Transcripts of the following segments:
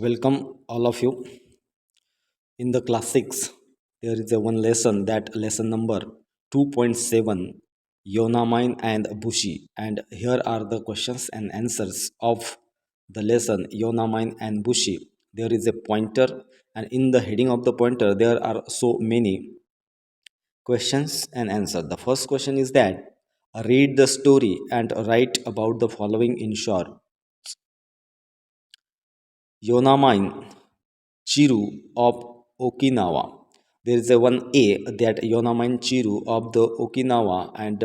Welcome all of you. In the class 6, there is a one lesson, that lesson number 2.7, Yonamine and Bushi. And here are the questions and answers of the lesson Yonamine and Bushi. There is a pointer, and in the heading of the pointer there are so many questions and answer. The first question is that read the story and write about the following in short. Yonamine Chiru of Okinawa. There is a one A, that Yonamine Chiru of the Okinawa, and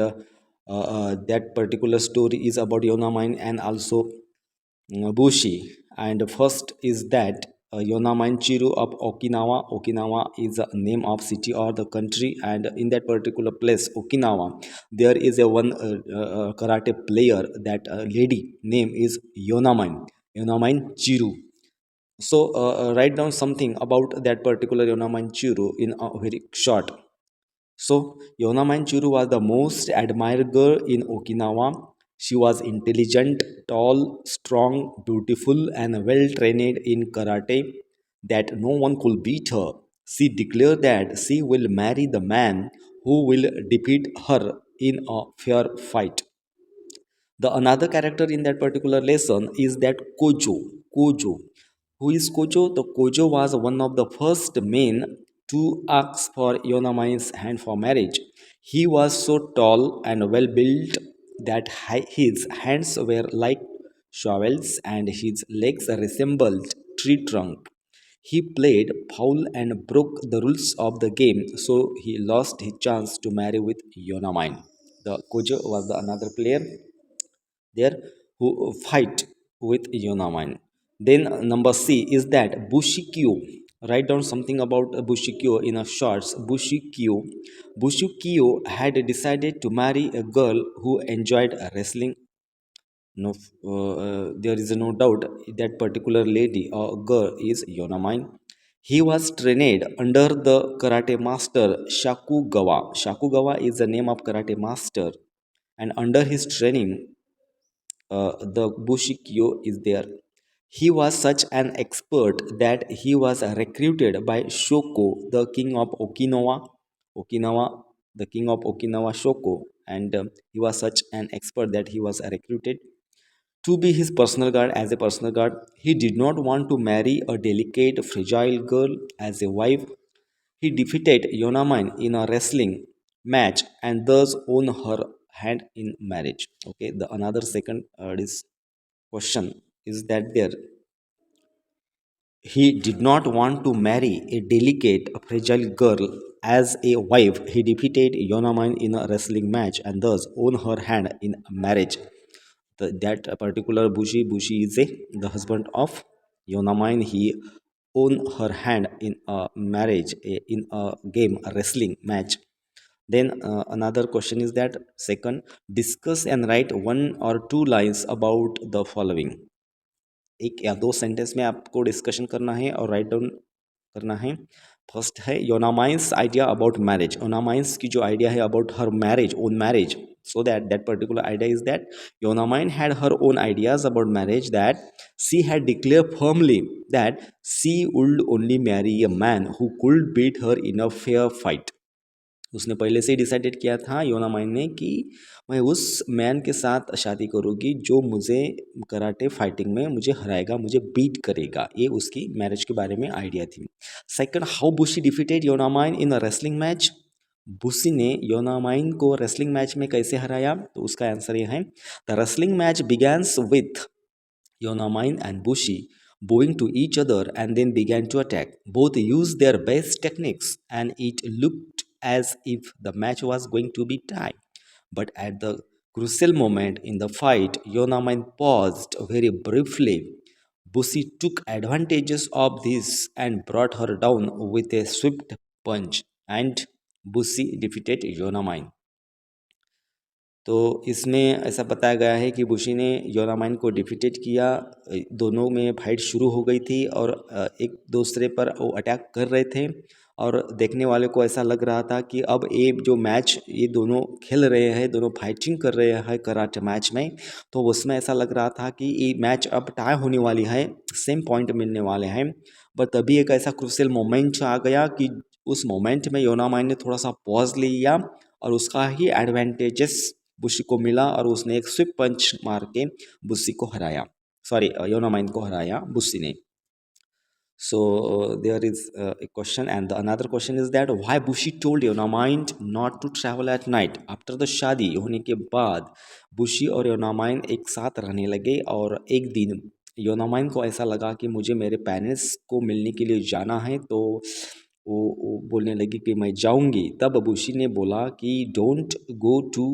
that particular story is about Yonamine and also Bushi. And first is that Yonamine Chiru of Okinawa. Okinawa is a name of city or the country, and in that particular place, Okinawa, there is a one karate player. That lady name is Yonamine. Yonamine Chiru. So write down something about that particular Yona Manchuru in a very short. So Yona Manchuru was the most admired girl in Okinawa. She was intelligent, tall, strong, beautiful, and well trained in karate, that no one could beat her. She declared that she will marry the man who will defeat her in a fair fight. The another character in that particular lesson is that Kojo. Who is Kojo? The Kojo was one of the first men to ask for Yonamai's hand for marriage. He was so tall and well built that his hands were like shovels and his legs resembled tree trunk. He played foul and broke the rules of the game, so he lost his chance to marry with Yonamain. The Kojo was the another player there who fight with Yonamine. Then number C is that Bushikyo. Write down something about Bushikyo in a shorts. Bushikyo had decided to marry a girl who enjoyed wrestling. No, there is no doubt that particular lady or girl is Yonamine. He was trained under the karate master Shakugawa. Shakugawa is the name of karate master, and under his training, the Bushikyo is there. He was such an expert that he was recruited by Shoko, the king of Okinawa. Okinawa, the king of Okinawa, Shoko, and he was such an expert that he was recruited to be his personal guard. As a personal guard, he did not want to marry a delicate, fragile girl as a wife. He defeated Yonamine in a wrestling match and thus won her hand in marriage. Okay, the another second this question is that there he did not want to marry a delicate, fragile girl as a wife. He defeated Yonamine in a wrestling match and thus won her hand in marriage. That particular Bushi is the husband of Yonamine. He won her hand in a marriage, in a game, a wrestling match. Then another question is that second, discuss and write one or two lines about the following. एक या दो sentence में आपको discussion करना है और write down करना है. फर्स्ट है योनामाइंस आइडिया अबाउट मैरिज. योनामाइंस की जो आइडिया है about her marriage, own marriage. So that particular idea is that Yonamain had her own ideas about marriage, that she had declared firmly that she would only marry a man who could beat her in a fair fight. उसने पहले से ही decided किया था योनामाइन ने कि मैं उस man के साथ शादी करूँगी जो मुझे कराटे फाइटिंग में मुझे हराएगा, मुझे बीट करेगा. ये उसकी मैरिज के बारे में आइडिया थी. Second, how Bushi defeated Yonamine in a wrestling match. Bushi ने योनामाइन को रेसलिंग मैच में कैसे हराया, तो उसका आंसर ये है. The wrestling match begins with Yonamine and Bushi bowing to each other and then began to attack. Both used their best techniques and it looked as if the match was going to be tied. But at the crucial moment in the fight, Yonamain paused very briefly. Bushi took advantages of this and brought her down with a swift punch, and Bushi defeated Yonamain. तो इसमें ऐसा बताया गया है कि बुशी ने Yonamine को defeated किया. दोनों में फाइट शुरू हो गई थी और एक दूसरे पर वो अटैक कर रहे थे और देखने वाले को ऐसा लग रहा था कि अब ये जो मैच ये दोनों खेल रहे हैं, दोनों फाइटिंग कर रहे हैं कराटे मैच में, तो उसमें ऐसा लग रहा था कि ये मैच अब टाई होने वाली है, सेम पॉइंट मिलने वाले हैं। बट तभी एक ऐसा क्रूशियल मोमेंट आ गया कि उस मोमेंट में योनामाई ने थोड़ा सा पॉज लिया और उसका ही एडवांटेजेस बुशी को मिला और उसने एक स्विप पंच मार के बुशी को हराया, सॉरी योनामाइन को हराया बुशी ने। So there is a question, and the another question is that why Bushi told Yonamain not to travel at night. After the शादी होने के बाद बुशी और योनामाइन एक साथ रहने लगे और एक दिन योनामाइन को ऐसा लगा कि मुझे मेरे पेरेंट्स को मिलने के लिए जाना है, तो वो बोलने लगी कि मैं जाऊंगी। तब बुशी ने बोला कि don't go to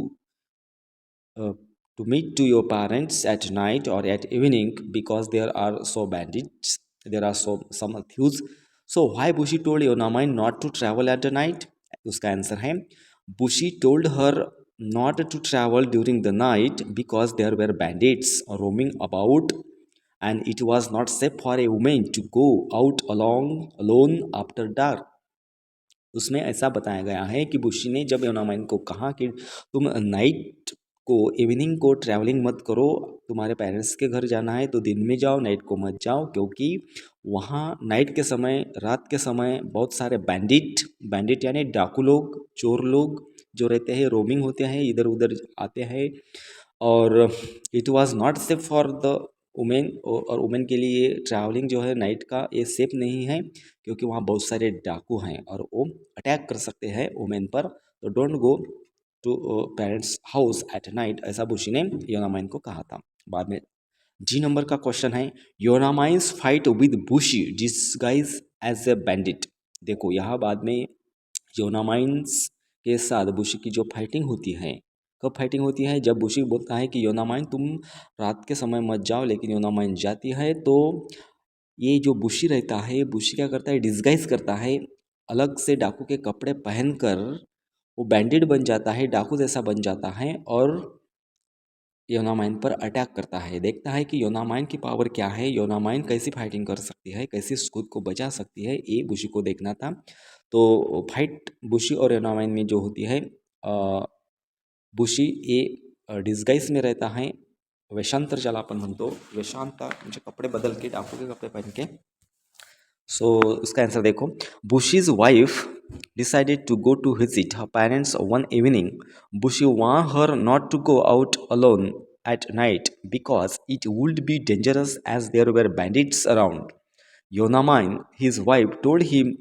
to meet to your parents at night or at evening because there are so bandits, there are some thieves. So why Bushi told Yonamain not to travel at the night? उसका answer है Bushi told her not to travel during the night because there were bandits roaming about and it was not safe for a woman to go out alone after dark. उसमें ऐसा बताया गया है कि बुशी ने जब योनामाइन को कहा कि तुम नाइट को इवनिंग को ट्रैवलिंग मत करो, तुम्हारे पेरेंट्स के घर जाना है तो दिन में जाओ, नाइट को मत जाओ, क्योंकि वहाँ नाइट के समय, रात के समय बहुत सारे बैंडिट यानी डाकू लोग, चोर लोग जो रहते हैं, रोमिंग होते हैं, इधर उधर आते हैं और it was not safe for the women, और वुमेन के लिए ट्रैवलिंग जो है नाइट का ये सेफ नहीं है क्योंकि वहाँ बहुत सारे डाकू हैं और वो अटैक कर सकते हैं वुमेन पर, तो don't go to parents house at night, ऐसा बुशी ने योनामाइन को कहा था। बाद में जी नंबर का क्वेश्चन है Yonamine's fight with Bushi disguise as a bandit. देखो यहाँ बाद में योनामाइंस के साथ बुशी की जो फाइटिंग होती है, कब फाइटिंग होती है, जब बुशी बोलता है कि योनामाइन तुम रात के समय मत जाओ, लेकिन योनामाइन जाती है, तो ये जो बुशी रहता है, बुशी क्या करता है, डिस्गाइज करता है, अलग से डाकू के कपड़े पहनकर वो बैंडिट बन जाता है, डाकू जैसा बन जाता है और योनामाइन पर अटैक करता है। देखता है कि योनामाइन की पावर क्या है, योनामाइन कैसी फाइटिंग कर सकती है, कैसी खुद को बचा सकती है, ये बुशी को देखना था। तो फाइट बुशी और योनामाइन में जो होती है, बुशी ये डिस्गाइज में रहता है, वेशांतर ज्याला आपण म्हणतो, वेशांतर म्हणजे कपड़े बदल के, डाकू के कपड़े पहन के। सो इसका आंसर देखो, bushes wife decided to go to visit her parents one evening. Bushi warned her not to go out alone at night because it would be dangerous as there were bandits around. Yonamain, his wife, told him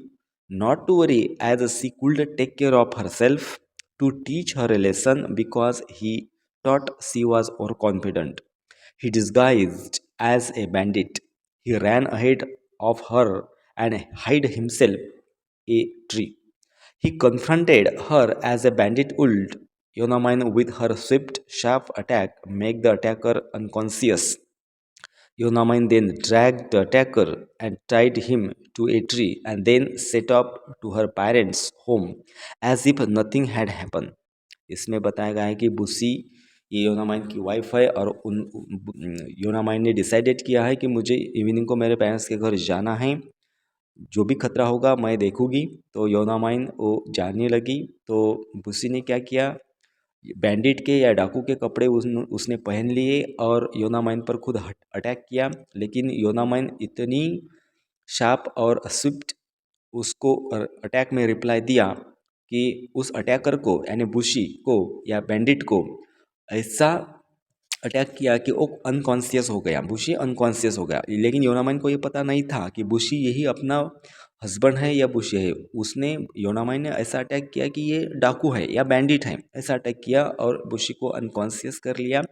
not to worry as she could take care of herself, to teach her a lesson because he thought she was overconfident. He disguised as a bandit. He ran ahead of her and hid himself a tree. He confronted her as a bandit would. Yonamain with her swift, sharp attack make the attacker unconscious. Yonamain then dragged the attacker and tied him to a tree and then set up to her parents' home as if nothing had happened. इसमें बताया गया है कि busy ये योनामाइन की wife है और योनामाइन ने डिसाइडेड किया है कि मुझे इवनिंग को मेरे पेरेंट्स के घर जाना है, जो भी खतरा होगा मैं देखूंगी। तो योनामाइन वो जाने लगी, तो बुसी ने क्या किया, बैंडिट के या डाकू के कपड़े उसने पहन लिए और योनामाइन पर खुद अटैक किया, लेकिन योनामाइन इतनी शार्प और स्विफ्ट उसको अटैक में रिप्लाई दिया कि उस अटैकर को यानी बुशी को या बैंडिट को ऐसा अटैक किया कि वो अनकॉन्शियस हो गया, बुशी अनकॉन्शियस हो गया। लेकिन योनामाइन को ये पता नहीं था कि बुशी यही अपना हस्बैंड है या बुशी है। उसने योनामाइन ने ऐसा अटैक किया कि ये डाकू है या बैंडिट है, ऐसा अटैक किया और बुशी को अनकॉन्शियस कर लिया।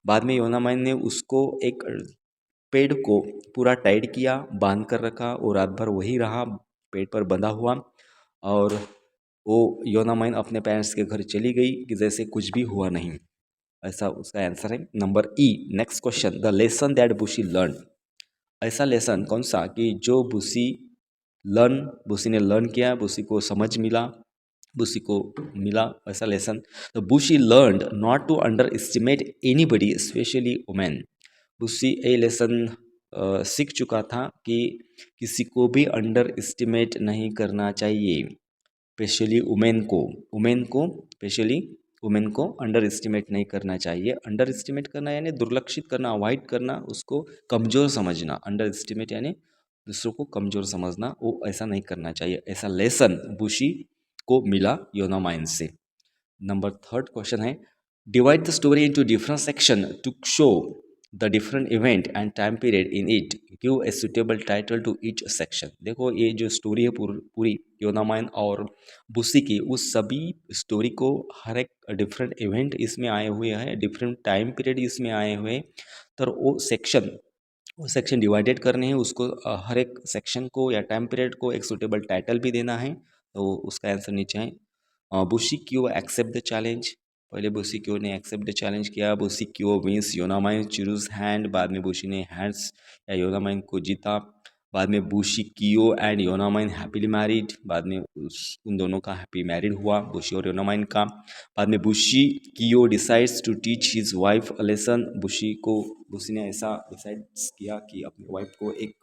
बाद में योनामाइन ने उसको एक पेड़ को पूरा टाइट किया, बांध कर रखा, वो रात भर वही रहा पेड़ पर बंधा हुआ और वो योनामाइन अपने पेरेंट्स के घर चली गई कि जैसे कुछ भी हुआ नहीं, ऐसा उसका आंसर है। Number E, next question, the lesson that बुशी लर्न। ऐसा लेसन कौन सा कि जो बुशी ने लर्न किया, बुशी को समझ मिला, बुशी को मिला ऐसा लेसन। तो Bushi learned not to underestimate anybody specially women. Bushi ये लेसन सीख चुका था कि किसी को भी अंडर एस्टिमेट नहीं करना चाहिए, स्पेशली वुमेन को स्पेशली वुमेन को अंडर एस्टिमेट नहीं करना चाहिए। अंडर एस्टिमेट करना यानी दुर्लक्षित करना, अवॉइड करना, उसको कमज़ोर समझना। अंडर एस्टिमेट यानी दूसरों को कमज़ोर समझना, वो ऐसा नहीं करना चाहिए। ऐसा लेसन बुशी को मिला योनामाइन से। नंबर थर्ड क्वेश्चन है, divide the story into different section to show the different event and time period in it, give a suitable title to each section. देखो ये जो स्टोरी है पूरी योनामाइन और बुसी की, उस सभी स्टोरी को हर एक डिफरेंट इवेंट इसमें आए हुए हैं, डिफरेंट टाइम पीरियड इसमें आए हुए हैं। तो वो सेक्शन डिवाइडेड करने हैं उसको, हर एक सेक्शन को या टाइम पीरियड को एक सुटेबल टाइटल भी देना है। तो उसका आंसर नीचे है। बुशी क्यों एक्सेप्ट द चैलेंज, पहले बुशी क्यों ने एक्सेप्ट द चैलेंज किया। बुशी क्यों मीन्स योनामाइन चूज हैंड, बाद में बुशी ने हैंड्स या योनामाइन को जीता। बाद में बुशी कियो एंड योनामाइन हैप्पीली मैरिड, बाद में उन दोनों का हैप्पी मैरिड हुआ, बुशी और योनामाइन का। बाद में Bushi Kiyo decides to teach his wife a lesson, Bushi ने ऐसा डिसाइड किया कि अपनी वाइफ को एक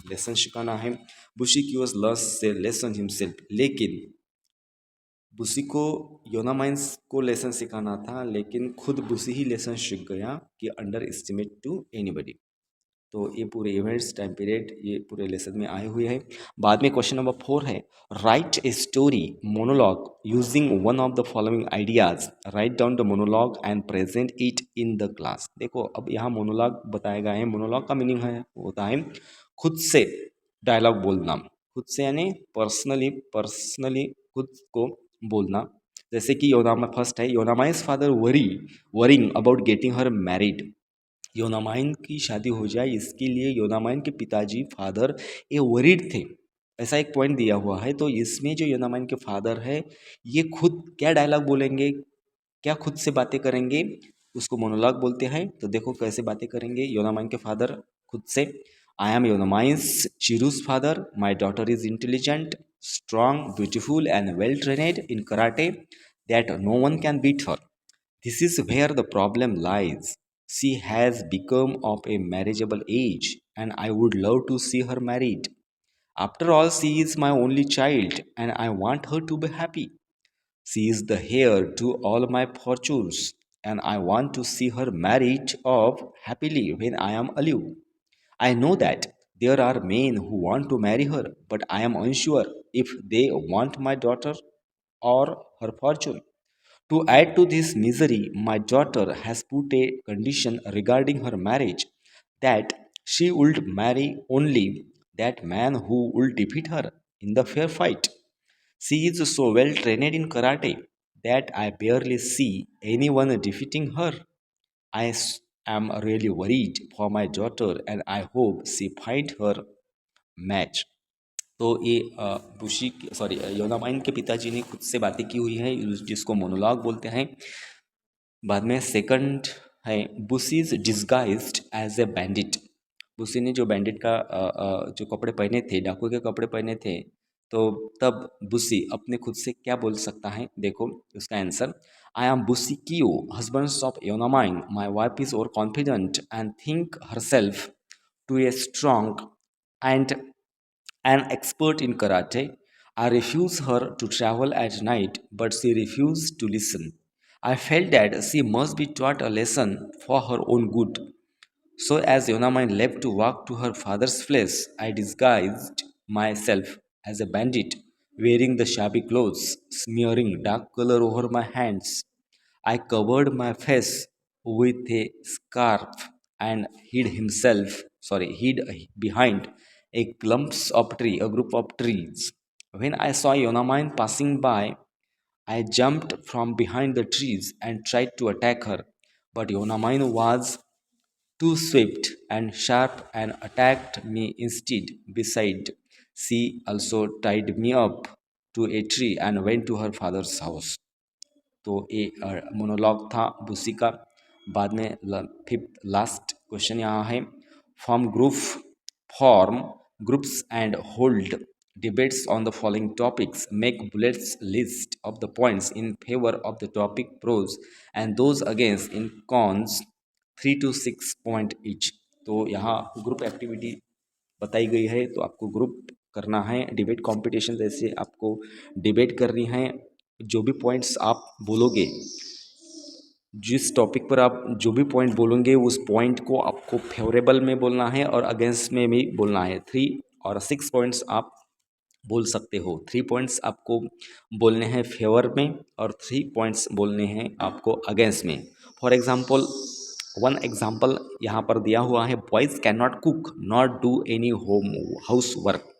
लेसन सिखाना है। बुशी कियो लर्न्स से लेसन हिमसेल्फ, लेकिन बुसी को योनामाइंस को लेसन सिखाना था, लेकिन खुद बुसी ही लेसन सीख गया कि अंडर एस्टिमेट टू एनीबडी। तो ये पूरे इवेंट्स टाइम पीरियड ये पूरे लेसन में आए हुए हैं। बाद में क्वेश्चन नंबर 4 है, right a story monologue using one of the following ideas, write down the monologue and present it in the class. देखो अब यहाँ मोनोलॉग बताया गया है। मोनोलॉग का मीनिंग है होता है खुद से डायलॉग बोलना, खुद से यानी पर्सनली खुद को बोलना। जैसे कि योनामा फर्स्ट है, Yonamine's father worrying about getting her married. Yonamine की शादी हो जाए इसके लिए योनामाइन के पिताजी फादर ये वरीड थे, ऐसा एक पॉइंट दिया हुआ है। तो इसमें जो योनामाइन के फादर है ये खुद क्या डायलॉग बोलेंगे, क्या खुद से बातें करेंगे, उसको मोनोलॉग बोलते हैं। तो देखो कैसे बातें करेंगे योनामाइन के फादर खुद से। I am Yonamine's Chiru's father, my daughter is intelligent, strong, beautiful and well trained in karate that no one can beat her. This is where the problem lies. She has become of a marriageable age, and I would love to see her married. After all, she is my only child, and I want her to be happy. She is the heir to all my fortunes, and I want to see her married off happily when I am alive. I know that there are men who want to marry her, but I am unsure if they want my daughter or her fortune. To add to this misery, my daughter has put a condition regarding her marriage, that she would marry only that man who will defeat her in the fair fight. She is so well trained in karate that I barely see anyone defeating her. I am really worried for my daughter, and I hope she find her match. तो ये बुशी sorry योनामाइन के पिताजी ने खुद से बातें की हुई है, जिसको मोनोलॉग बोलते हैं। बाद में सेकंड है, Bushi is disguised as a bandit. Bushi ने जो बैंडिट का जो कपड़े पहने थे, डाकू के कपड़े पहने थे, तो तब बुशी अपने खुद से क्या बोल सकता है, देखो उसका answer. I am Bushi Kiyo, husband of Yonamine, my wife is overconfident and think herself to a strong and an expert in karate. I refused her to travel at night, but she refused to listen. I felt that she must be taught a lesson for her own good. So, as Yonamain left to walk to her father's place, I disguised myself as a bandit, wearing the shabby clothes, smearing dark color over my hands. I covered my face with a scarf and hid behind a group of trees. When I saw Yonamain passing by, I jumped from behind the trees and tried to attack her. But Yonamain was too swift and sharp and attacked me instead. Beside, she also tied me up to a tree and went to her father's house. तो ये monologue था busy का। बाद में fifth last question यहाँ है, form groups and hold debates on the following topics. Make bullets list of the points in favor of the topic pros and those against in cons, 3 to 6 point each. तो यहाँ group activity बताई गई है, तो आपको group करना है। Debate competition जैसे आपको डिबेट करनी है। जो भी पॉइंट्स आप बोलोगे, जिस टॉपिक पर आप जो भी पॉइंट बोलेंगे उस पॉइंट को आपको फेवरेबल में बोलना है और अगेंस्ट में भी बोलना है। 3 और 6 पॉइंट्स आप बोल सकते हो। 3 पॉइंट्स आपको बोलने हैं फेवर में और 3 पॉइंट्स बोलने हैं आपको अगेंस्ट में। फॉर एग्जाम्पल, वन एग्जाम्पल यहाँ पर दिया हुआ है, boys can not cook not do any home house work.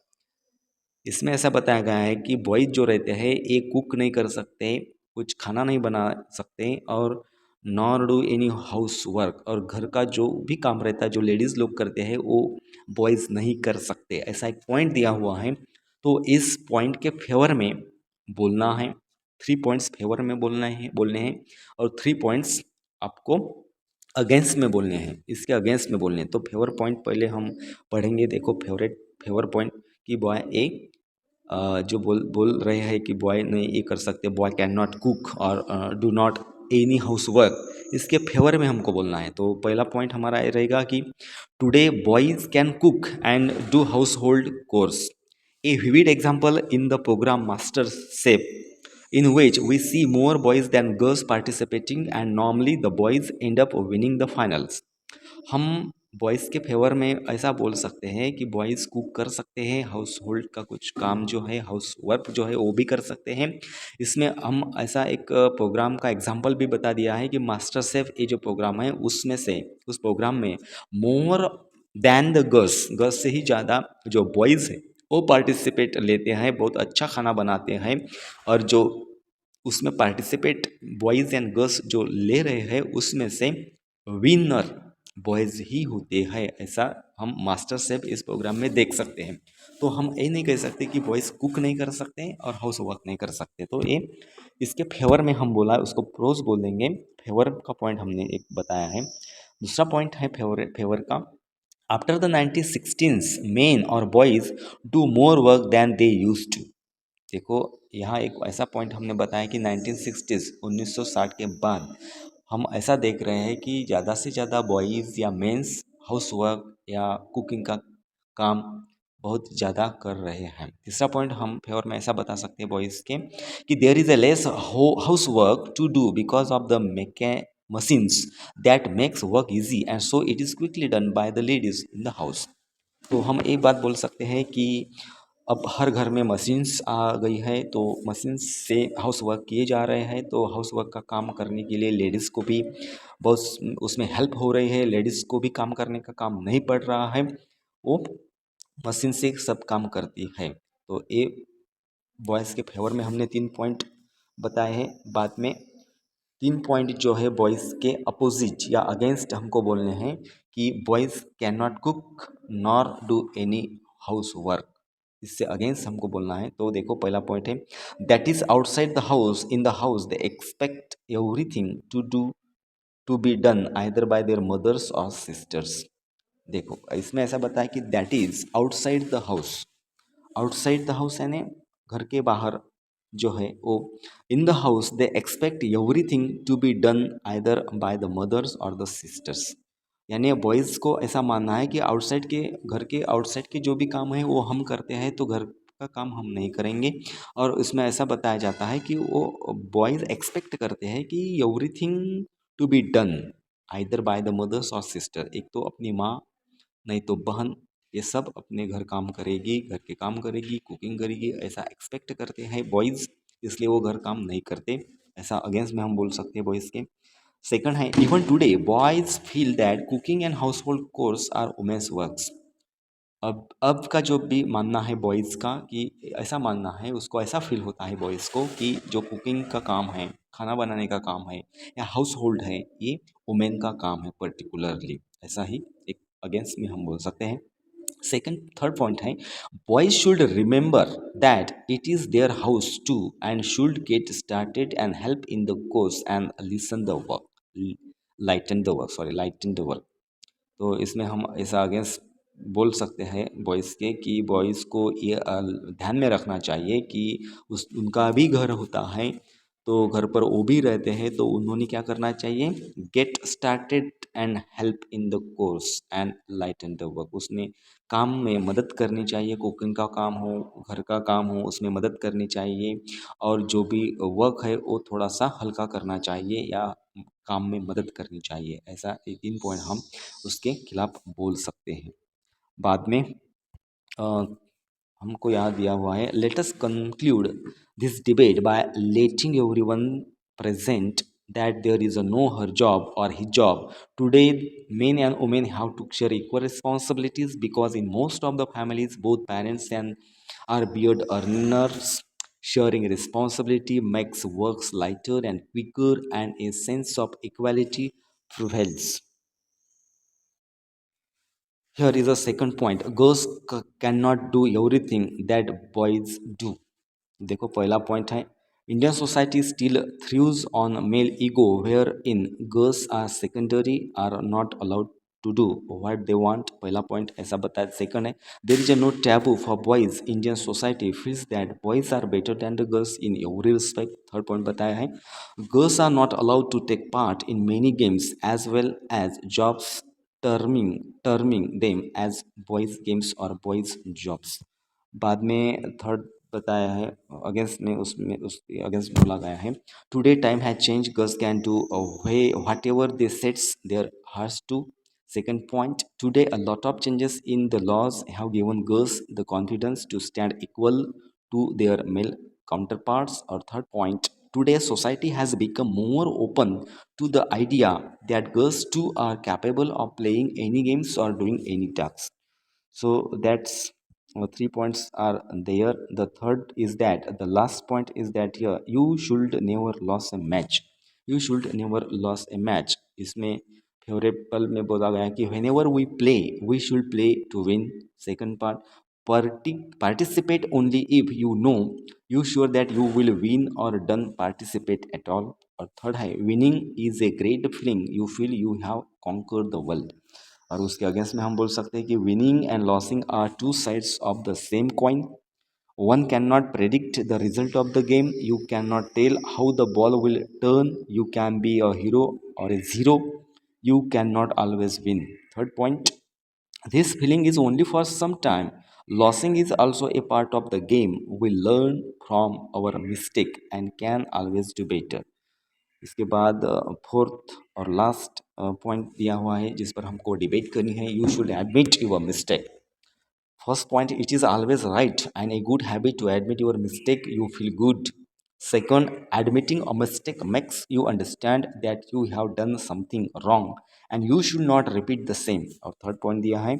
इसमें ऐसा बताया गया है कि बॉयज़ जो रहते हैं ये कुक नहीं कर सकते, कुछ खाना नहीं बना सकते और nor do any house work, और घर का जो भी काम रहता है जो लेडीज़ लोग करते हैं वो बॉयज़ नहीं कर सकते, ऐसा एक पॉइंट दिया हुआ है। तो इस पॉइंट के फेवर में बोलना है। 3 पॉइंट्स फेवर में बोलने हैं और 3 पॉइंट्स आपको अगेंस्ट में बोलने हैं, इसके अगेंस्ट में बोलने हैं। तो फेवर पॉइंट पहले हम पढ़ेंगे। देखो, फेवर पॉइंट कि बॉय ए जो बोल रहे हैं कि बॉय नहीं ये कर सकते, बॉय कैन नॉट कुक और do not any house work, इसके फेवर में हमको बोलना है। तो पहला पॉइंट हमारा ये रहेगा कि today boys can cook and do household chores, a vivid example in the program master chef in which we see more boys than girls participating and normally the boys end up winning the finals। हम boys के favour में ऐसा बोल सकते हैं कि boys cook कर सकते हैं, हाउस होल्ड का कुछ काम जो है, हाउस वर्क जो है वो भी कर सकते हैं। इसमें हम ऐसा एक प्रोग्राम का एग्जांपल भी बता दिया है कि मास्टर शेफ ये जो प्रोग्राम है उसमें से उस प्रोग्राम में मोर दैन द गर्ल्स से ही ज़्यादा जो बॉयज़ हैं वो पार्टिसिपेट लेते हैं, बहुत अच्छा खाना बनाते हैं। और जो उसमें पार्टिसिपेट बॉयज़ एंड गर्ल्स जो ले रहे हैं उसमें से विनर बॉयज़ ही होते हैं, ऐसा हम मास्टर शेफ इस प्रोग्राम में देख सकते हैं। तो हम ये नहीं कह सकते कि बॉयज़ कुक नहीं कर सकते और हाउस वर्क नहीं कर सकते। तो ये इसके फेवर में हम बोला, उसको प्रोज बोल देंगे। फेवर का पॉइंट हमने एक बताया है। दूसरा पॉइंट है फेवर का, आफ्टर द 1960s मेन और boys do more work than they use to. देखो, यहाँ एक ऐसा पॉइंट हमने बताया कि 1960s 1960 के बाद हम ऐसा देख रहे हैं कि ज़्यादा से ज़्यादा बॉयज़ या मेंस हाउस वर्क या कुकिंग का काम बहुत ज़्यादा कर रहे हैं। तीसरा पॉइंट हम फेवर में ऐसा बता सकते हैं बॉयज़ के कि there is a less house work to do because of the machines that makes work easy and so it is quickly done by the ladies in the house. तो हम एक बात बोल सकते हैं कि अब हर घर में मशीन्स आ गई है, तो मशीन्स से हाउस वर्क किए जा रहे हैं। तो हाउस वर्क का काम करने के लिए लेडीज़ को भी बहुत उसमें हेल्प हो रही है, लेडीज़ को भी काम करने का काम नहीं पड़ रहा है, वो मशीन से सब काम करती है। तो ये बॉयज़ के फेवर में हमने 3 पॉइंट बताए हैं। बाद में 3 पॉइंट जो है बॉयज़ के अपोजिट या अगेंस्ट हमको बोलने हैं कि boys can not cook nor do any house work, इससे अगेंस्ट हमको बोलना है। तो देखो, पहला पॉइंट है that is outside the house in the house they expect everything to be done either by their mothers और सिस्टर्स। देखो, इसमें ऐसा बताया कि that is outside the house, outside the house यानी घर के बाहर जो है वो, in the house they expect everything to be done either by the mothers और द सिस्टर्स। यानी बॉयज़ को ऐसा मानना है कि आउटसाइड के घर के आउटसाइड के जो भी काम है वो हम करते हैं, तो घर का काम हम नहीं करेंगे। और इसमें ऐसा बताया जाता है कि वो बॉयज़ एक्सपेक्ट करते हैं कि everything to be done either by the mothers और सिस्टर, एक तो अपनी माँ नहीं तो बहन, ये सब अपने घर काम करेगी, घर के काम करेगी, कुकिंग करेगी, ऐसा एक्सपेक्ट करते हैं बॉयज़, इसलिए वो घर काम नहीं करते। ऐसा अगेंस्ट में हम बोल सकते हैं बॉयज़ के। सेकंड है even today boys feel that cooking and household chores are women's works. अब का जो भी मानना है बॉयज़ का कि ऐसा मानना है, उसको ऐसा फील होता है बॉयज़ को कि जो कुकिंग का काम है, खाना बनाने का काम है या हाउस होल्ड है, ये वुमेन का काम है पर्टिकुलरली, ऐसा ही एक अगेंस्ट में हम बोल सकते हैं। सेकंड थर्ड पॉइंट है boys should remember that it is their house too and should get started and help in the chores and lessen the work, lighten the work. तो इसमें हम ऐसा अगेंस्ट बोल सकते हैं बॉयज़ के कि बॉयज़ को ये ध्यान में रखना चाहिए कि उनका भी घर होता है, तो घर पर वो भी रहते हैं, तो उन्होंने क्या करना चाहिए, gate started and help in the chores and lighten the work. उसने काम में मदद करनी चाहिए, कुकिंग का काम हो, घर का काम हो, उसमें मदद करनी चाहिए, और जो भी वर्क है वो थोड़ा सा हल्का करना चाहिए या काम में मदद करनी चाहिए। ऐसा ये 3 पॉइंट हम उसके खिलाफ बोल सकते हैं। बाद में अ, हमको यहाँ दिया हुआ है, let us conclude this debate by letting everyone present that there is a no her job or his job. Today men and women have to share equal responsibilities because in most of the families both parents and are beard earners. Sharing responsibility makes works lighter and quicker and a sense of equality prevails. Here is a second point. Girls cannot do everything that boys do. देखो पहला point है, Indian society still thrives on male ego wherein girls are secondary are not allowed to do what they want. पहला point ऐसा बताया। Second है, there is a no taboo for boys. Indian society feels that boys are better than the girls in every respect. Third point बताया है, girls are not allowed to take part in many games as well as jobs, terming terming them as boys games और boys jobs. बाद में third बताया है, against में उसमें उसके अगेंस्ट बोला गया है, today time has change, girls can do way whatever they sets their hearts to. Second point, today a lot of changes in the laws have given girls the confidence to stand equal to their male counterparts. Or third point, today society has become more open to the idea that girls too are capable of playing any games or doing any tasks. So that's 3 points are there. The third is that the last point is that here you should never lose a match. You should never lose a match. इसमें favourable में बोला गया है कि whenever we play we should play to win. Second part, participate only if you know you sure that you will win or don't participate at all. और third है, winning is a great feeling you feel you have conquered the world. और उसके against में हम बोल सकते हैं कि winning and losing are two sides of the same coin. One cannot predict the result of the game. You cannot tell how the ball will turn. You can be a hero or a zero. You cannot always win. Third point, this feeling is only for some time. Losing is also a part of the game. We learn from our mistake and can always do better. इसके बाद fourth और last point दिया हुआ है जिस पर हमको debate करनी है, you should admit your mistake. First point, it is always right and a good habit to admit your mistake, you feel good. Second, admitting a mistake makes you understand that you have done something wrong and you should not repeat the same. और third point दिया है,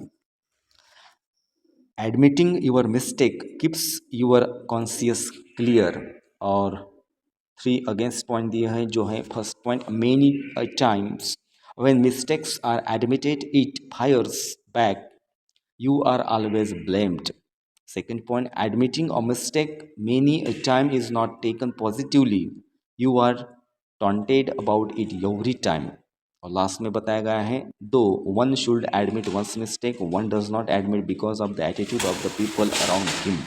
admitting your mistake keeps your conscious clear. और three against point दिया है जो है, first point, many times when mistakes are admitted it fires back, you are always blamed. Second point, admitting a mistake many a time is not taken positively. You are taunted about it every time. और last में बताया गया है, दो one should admit once mistake, one does not admit because of the attitude of the people around him.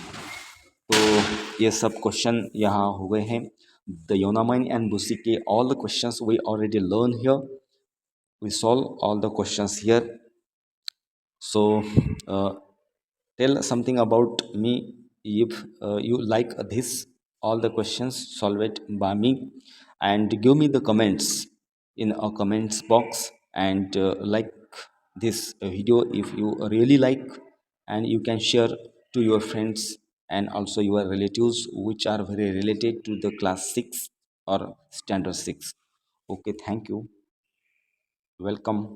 तो ये सब question यहाँ हो गए हैं. द योनामाइन एंड बुसी के all the questions we already learn here. We solve all the questions here. So tell something about me if you like this all the questions solved by me, and give me the comments in a comments box, and like this video if you really like, and you can share to your friends and also your relatives which are very related to the class 6 or standard 6. Okay, thank you, welcome.